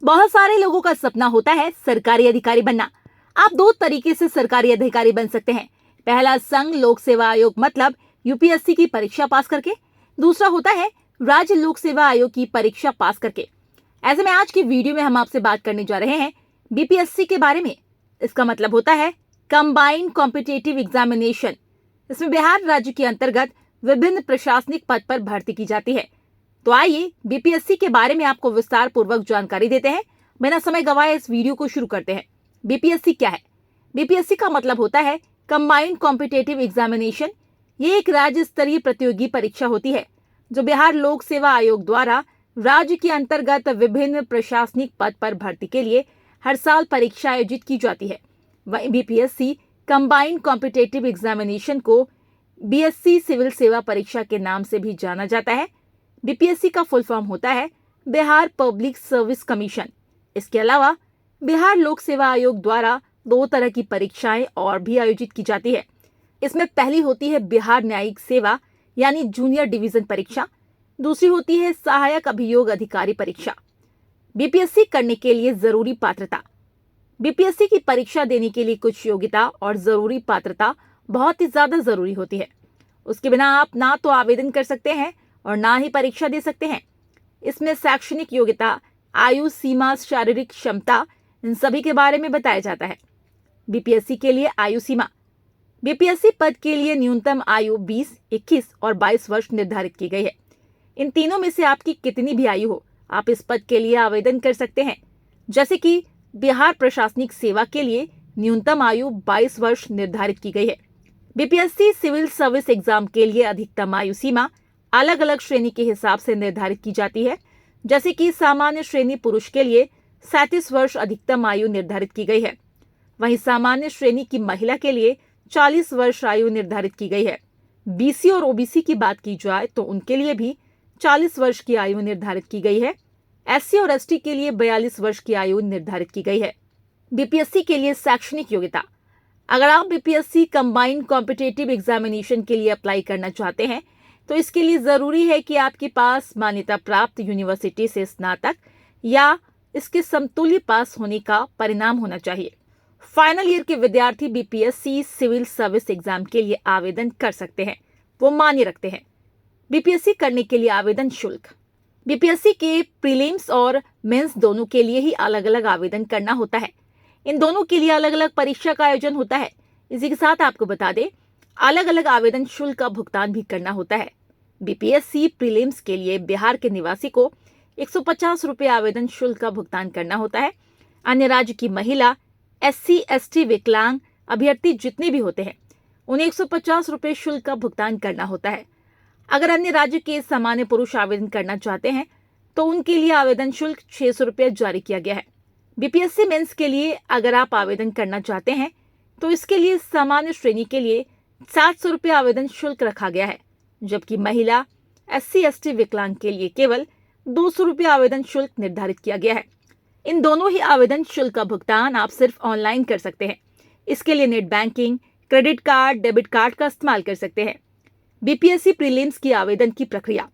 बहुत सारे लोगों का सपना होता है सरकारी अधिकारी बनना। आप दो तरीके से सरकारी अधिकारी बन सकते हैं। पहला संघ लोक सेवा आयोग मतलब यूपीएससी की परीक्षा पास करके। दूसरा होता है राज्य लोक सेवा आयोग की परीक्षा पास करके। ऐसे में आज की वीडियो में हम आपसे बात करने जा रहे हैं बीपीएससी के बारे में। इसका मतलब होता है कंबाइंड कॉम्पिटिटिव एग्जामिनेशन। इसमें बिहार राज्य के अंतर्गत विभिन्न प्रशासनिक पद पर भर्ती की जाती है। तो आइए बीपीएससी के बारे में आपको विस्तार पूर्वक जानकारी देते हैं। बिना समय गवाए इस वीडियो को शुरू करते हैं। बीपीएससी क्या है? बीपीएससी का मतलब होता है कंबाइंड कॉम्पिटिटिव एग्जामिनेशन। ये एक राज्य स्तरीय प्रतियोगी परीक्षा होती है जो बिहार लोक सेवा आयोग द्वारा राज्य के अंतर्गत विभिन्न प्रशासनिक पद पर भर्ती के लिए हर साल परीक्षा आयोजित की जाती है। वहीं बीपीएससी कंबाइंड कॉम्पिटिटिव एग्जामिनेशन को बीएससी सिविल सेवा परीक्षा के नाम से भी जाना जाता है। बीपीएससी का फुल फॉर्म होता है बिहार पब्लिक सर्विस कमीशन। इसके अलावा बिहार लोक सेवा आयोग द्वारा दो तरह की परीक्षाएं और भी आयोजित की जाती है। इसमें पहली होती है बिहार न्यायिक सेवा यानी जूनियर डिवीजन परीक्षा। दूसरी होती है सहायक अभियोग अधिकारी परीक्षा। बीपीएससी करने के लिए जरूरी पात्रता। बीपीएससी की परीक्षा देने के लिए कुछ योग्यता और जरूरी पात्रता बहुत ही ज्यादा जरूरी होती है। उसके बिना आप ना तो आवेदन कर सकते हैं और ना ही परीक्षा दे सकते हैं। इसमें शैक्षणिक योग्यता, आयु सीमा, शारीरिक क्षमता, इन सभी के बारे में बताया जाता है। बीपीएससी के लिए आयु सीमा। बीपीएससी पद के लिए न्यूनतम आयु 20, 21 और 22 वर्ष निर्धारित की गई है। इन तीनों में से आपकी कितनी भी आयु हो, आप इस पद के लिए आवेदन कर सकते हैं। जैसे कि बिहार प्रशासनिक सेवा के लिए न्यूनतम आयु 22 वर्ष निर्धारित की गई है। बीपीएससी सिविल सर्विस एग्जाम के लिए अधिकतम आयु सीमा अलग अलग श्रेणी के हिसाब से निर्धारित की जाती है। जैसे कि सामान्य श्रेणी पुरुष के लिए 37 वर्ष अधिकतम आयु निर्धारित की गई है। वहीं सामान्य श्रेणी की महिला के लिए 40 वर्ष आयु निर्धारित की गई है। बीसी और ओबीसी की बात की जाए तो उनके लिए भी 40 वर्ष की आयु निर्धारित की गई है। एससी और एसटी के लिए 42 वर्ष की आयु निर्धारित की गई है। बीपीएससी के लिए शैक्षणिक योग्यता। अगर आप बीपीएससी कंबाइंड कॉम्पिटिटिव एग्जामिनेशन के लिए अप्लाई करना चाहते हैं तो इसके लिए जरूरी है कि आपके पास मान्यता प्राप्त यूनिवर्सिटी से स्नातक या इसके समतुल्य पास होने का परिणाम होना चाहिए। फाइनल ईयर के विद्यार्थी बीपीएससी सिविल सर्विस एग्जाम के लिए आवेदन कर सकते हैं, वो मान्य रखते हैं। बीपीएससी करने के लिए आवेदन शुल्क। बीपीएससी के प्रीलिम्स और मेंस दोनों के लिए ही अलग अलग आवेदन करना होता है। इन दोनों के लिए अलग अलग परीक्षा का आयोजन होता है। इसी के साथ आपको बता दें, अलग अलग आवेदन शुल्क का भुगतान भी करना होता है। बीपीएससी प्रीलिम्स के लिए बिहार के निवासी को 150 रुपये आवेदन शुल्क का भुगतान करना होता है। अन्य राज्य की महिला, एससी, एसटी, विकलांग अभ्यर्थी जितने भी होते हैं उन्हें 150 रुपये शुल्क का भुगतान करना होता है। अगर अन्य राज्य के सामान्य पुरुष आवेदन करना चाहते हैं तो उनके लिए आवेदन शुल्क 600 रुपये जारी किया गया है। बीपीएससी मेंस के लिए अगर आप आवेदन करना चाहते हैं तो इसके लिए सामान्य श्रेणी के लिए 700 रुपये आवेदन शुल्क रखा गया है, जबकि महिला, एससी, एसटी, विकलांग के लिए केवल 200 रुपये आवेदन शुल्क निर्धारित किया गया है। इन दोनों ही आवेदन शुल्क का भुगतान आप सिर्फ ऑनलाइन कर सकते हैं। इसके लिए net banking, credit card, debit card का इस्तेमाल कर सकते हैं। बीपीएससी प्रीलिम्स की आवेदन की प्रक्रिया।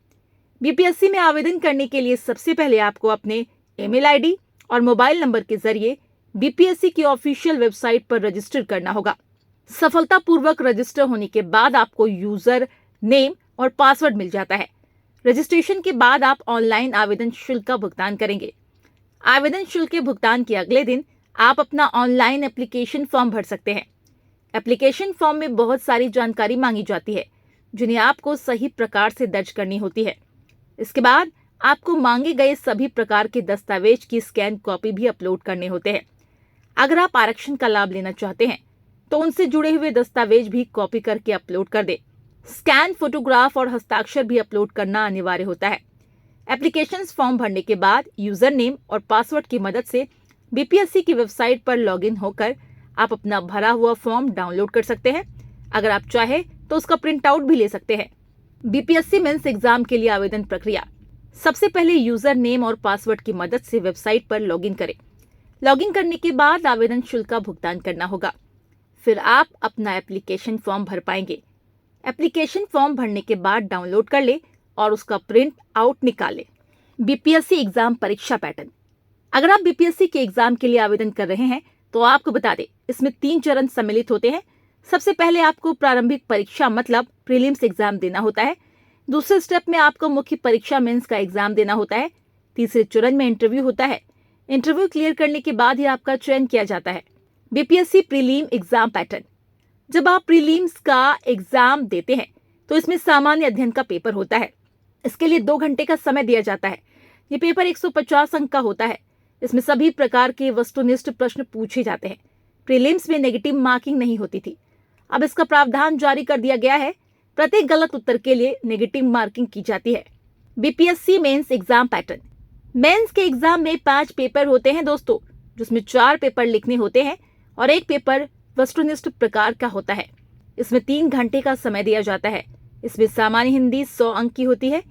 बीपीएससी में आवेदन करने के लिए सबसे पहले आपको अपने ईमेल आईडी और मोबाइल नंबर के जरिए बीपीएससी की ऑफिशियल वेबसाइट पर रजिस्टर करना होगा। सफलतापूर्वक रजिस्टर होने के बाद आपको यूजर नेम और पासवर्ड मिल जाता है। रजिस्ट्रेशन के बाद आप ऑनलाइन आवेदन शुल्क का भुगतान करेंगे। आवेदन शुल्क के भुगतान के अगले दिन आप अपना ऑनलाइन एप्लीकेशन फॉर्म भर सकते हैं। एप्लीकेशन फॉर्म में बहुत सारी जानकारी मांगी जाती है जिन्हें आपको सही प्रकार से दर्ज करनी होती है। इसके बाद आपको मांगे गए सभी प्रकार के दस्तावेज की स्कैन कॉपी भी अपलोड करने होते हैं। अगर आप आरक्षण का लाभ लेना चाहते हैं तो उनसे जुड़े हुए दस्तावेज भी कॉपी करके अपलोड कर दें। स्कैन फोटोग्राफ और हस्ताक्षर भी अपलोड करना अनिवार्य होता है। एप्लीकेशन फॉर्म भरने के बाद यूजर नेम और पासवर्ड की मदद से बीपीएससी की वेबसाइट पर लॉगिन होकर आप अपना भरा हुआ फॉर्म डाउनलोड कर सकते हैं। अगर आप चाहे तो उसका प्रिंट आउट भी ले सकते हैं। बीपीएससी मेंस एग्जाम के लिए आवेदन प्रक्रिया। सबसे पहले यूजर नेम और पासवर्ड की मदद से वेबसाइट पर लॉगिन करें। लॉगिन करने के बाद आवेदन शुल्क का भुगतान करना होगा। फिर आप अपना एप्लीकेशन फॉर्म भर पाएंगे। एप्लीकेशन फॉर्म भरने के बाद डाउनलोड कर ले और उसका प्रिंट आउट निकाले। बीपीएससी एग्जाम परीक्षा पैटर्न। अगर आप बीपीएससी के एग्जाम के लिए आवेदन कर रहे हैं तो आपको बता दें, इसमें 3 चरण सम्मिलित होते हैं। सबसे पहले आपको प्रारंभिक परीक्षा मतलब प्रीलिम्स एग्जाम देना होता है। दूसरे स्टेप में आपको मुख्य परीक्षा मेंस का एग्जाम देना होता है। तीसरे चरण में इंटरव्यू होता है। इंटरव्यू क्लियर करने के बाद ही आपका चयन किया जाता है। BPSC prelim exam pattern. जब आप प्रीलिम्स का एग्जाम देते हैं तो इसमें सामान्य अध्ययन का पेपर होता है। इसके लिए 2 घंटे का समय दिया जाता है। ये पेपर 150 अंक का होता है। इसमें सभी प्रकार के वस्तुनिष्ठ प्रश्न पूछे जाते हैं। प्रीलिम्स में नेगेटिव मार्किंग नहीं होती थी। अब इसका प्रावधान जारी कर दिया गया है। प्रत्येक गलत उत्तर के लिए नेगेटिव मार्किंग की जाती है। BPSC mains exam pattern. Mains के एग्जाम में 5 पेपर होते हैं दोस्तों, जिसमें 4 पेपर लिखने होते हैं और 1 पेपर वस्तुनिष्ठ प्रकार का होता है। इसमें 3 घंटे का समय दिया जाता है। इसमें सामान्य हिंदी 100 अंक की होती है।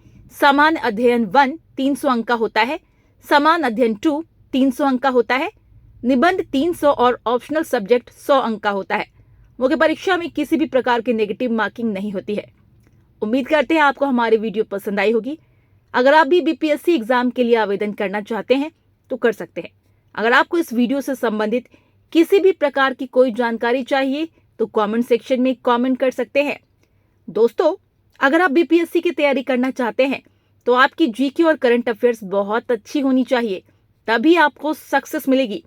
सामान्य अध्ययन 1 300 अंक का होता है। सामान्य अध्ययन 2 300 अंक का होता है। निबंध 300 और ऑप्शनल सब्जेक्ट 100 अंक का होता है। मुख्य परीक्षा में किसी भी प्रकार की नेगेटिव मार्किंग नहीं होती है। उम्मीद करते हैं आपको हमारी वीडियो पसंद आई होगी। अगर आप भी बीपीएससी एग्जाम के लिए आवेदन करना चाहते हैं तो कर सकते हैं। अगर आपको इस वीडियो से संबंधित किसी भी प्रकार की कोई जानकारी चाहिए तो कमेंट सेक्शन में कमेंट कर सकते हैं। दोस्तों, अगर आप बीपीएससी की तैयारी करना चाहते हैं तो आपकी जीके और करंट अफेयर्स बहुत अच्छी होनी चाहिए, तभी आपको सक्सेस मिलेगी।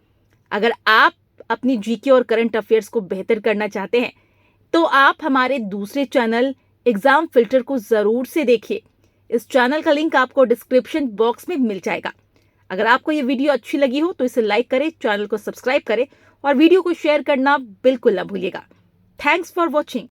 अगर आप अपनी जीके और करंट अफेयर्स को बेहतर करना चाहते हैं तो आप हमारे दूसरे चैनल एग्जाम फिल्टर को जरूर से देखिए। इस चैनल का लिंक आपको डिस्क्रिप्शन बॉक्स में मिल जाएगा। अगर आपको ये वीडियो अच्छी लगी हो तो इसे लाइक करें, चैनल को सब्सक्राइब करें और वीडियो को शेयर करना बिल्कुल ना भूलिएगा। Thanks for watching.